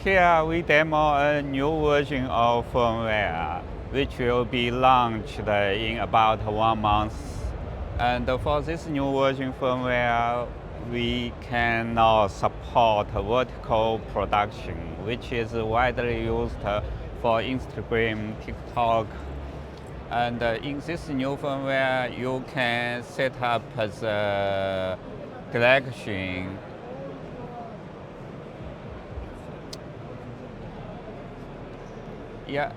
Here we demo a new version of firmware which will be launched in about 1 month. And for this new version firmware, we can now support vertical production, which is widely used for Instagram, TikTok. And in this new firmware, you can set up the direction. Yeah,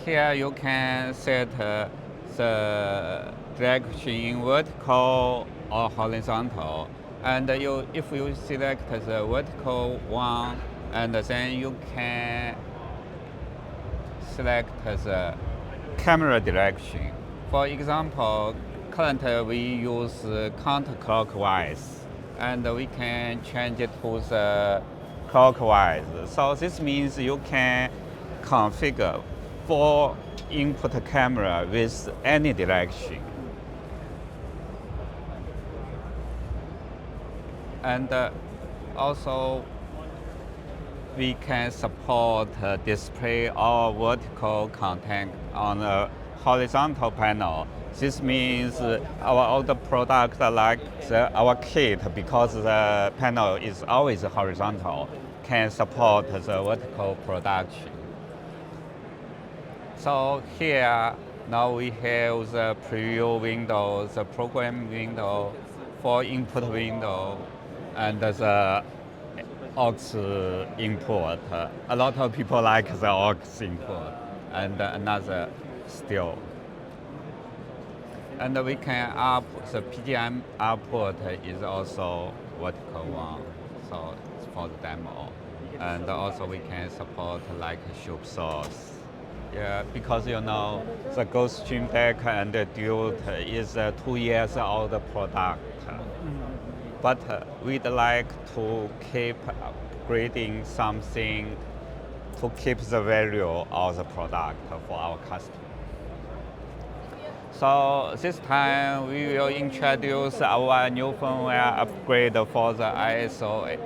here you can set the direction in vertical or horizontal. And if you select the vertical one, and then you can select the camera direction. For example, currently we use counterclockwise, and we can change it to the clockwise. So this means you can configure 4 input camera with any direction. And also we can support display all vertical content on a horizontal panel. This means our older product like our kit, because the panel is always horizontal, can support the vertical production. So here, now we have the preview window, the program window, 4 input window, and the aux input. A lot of people like the aux input, and another still. And we can up, the PGM output is also vertical one, so it's for the demo. And also we can support like shoop source. Yeah, because you know the GoStream Deck and the Duet is a 2 years old product. But we'd like to keep upgrading something to keep the value of the product for our customers. So this time we will introduce our new firmware upgrade for the ISO.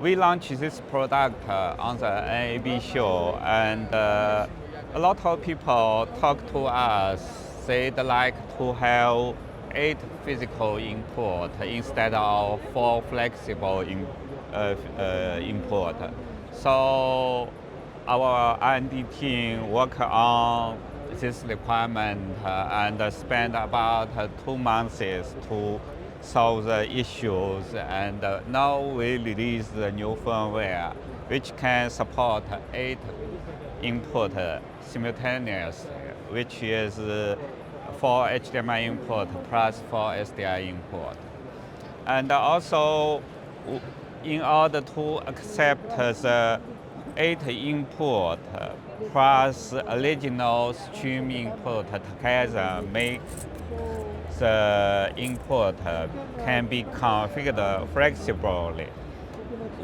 We launched this product on the NAB show, and a lot of people talk to us. They'd like to have 8 physical input instead of 4 flexible input. So our R&D team work on this requirement and spend about 2 months to solve the issues. And now we release the new firmware which can support 8 input simultaneously, which is 4 HDMI input plus 4 SDI input. And also, in order to accept the 8 input plus original stream input together, make the input can be configured flexibly.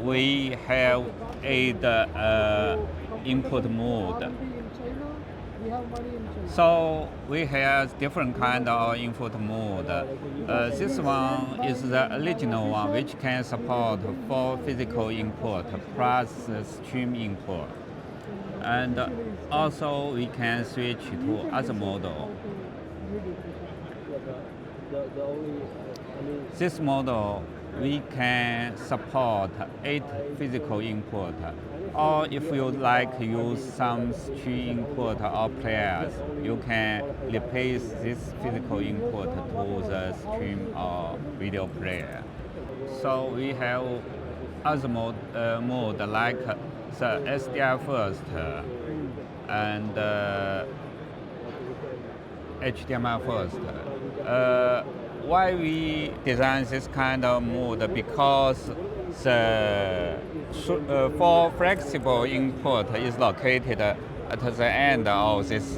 We have 8 input mode. So we have different kind of input mode. This one is the original one, which can support 4 physical input plus stream input. And also we can switch to other model. This model, we can support 8 physical input. Or if you like to use some stream input or players, you can replace this physical input to the stream or video player. So we have other mode like the SDI first and HDMI first. Why we design this kind of mode? Because the for flexible input is located at the end of this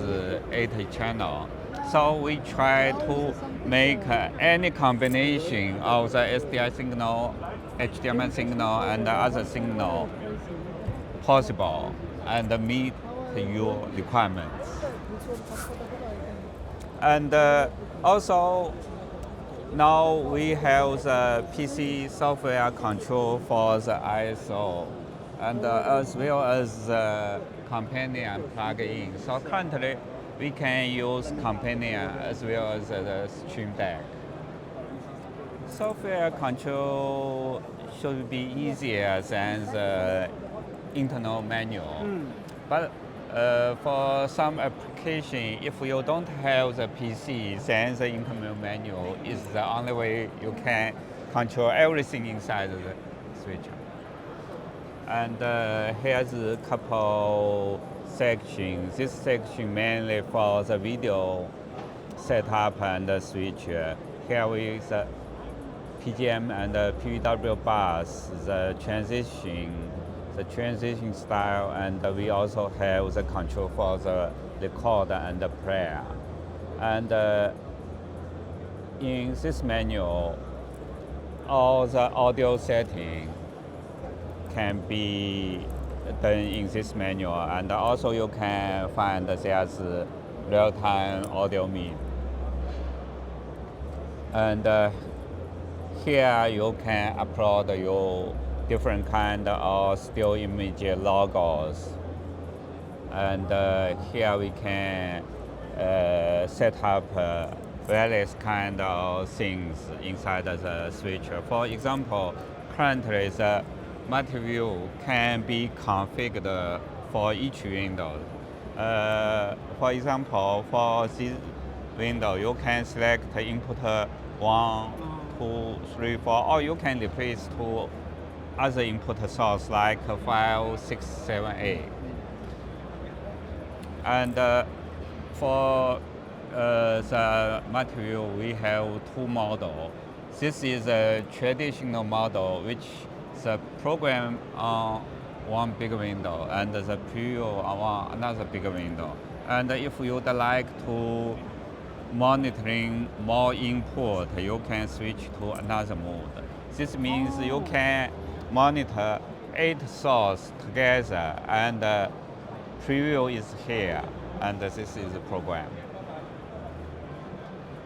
8 channel. So we try to make any combination of the SDI signal, HDMI signal, and other signal possible and meet your requirements. And also, now we have the PC software control for the ISO. and as well as companion plugin. So currently, we can use companion as well as the Stream Deck. Software control should be easier than the internal manual. But for some application, if you don't have the PC, then the internal manual is the only way you can control everything inside the switcher. And here's a couple sections. This section mainly for the video setup and the switcher. Here we the PGM and the PWW bus, the transition style, and we also have the control for the record and the player. And in this manual, all the audio setting can be done in this manual, and also you can find there's real-time audio mean. And here you can upload your different kind of still image logos. And here we can set up various kind of things inside the switcher. For example, currently the multiview can be configured for each window. For example, for this window, you can select input 1, 2, 3, 4, or you can replace to other input source like 5, 6, 7, 8. And for the multiview, we have two models. This is a traditional model, which the program on one big window and the preview on another big window. And if you'd like to monitoring more input, you can switch to another mode. This means you can monitor 8 sources together, and preview is here, and this is the program.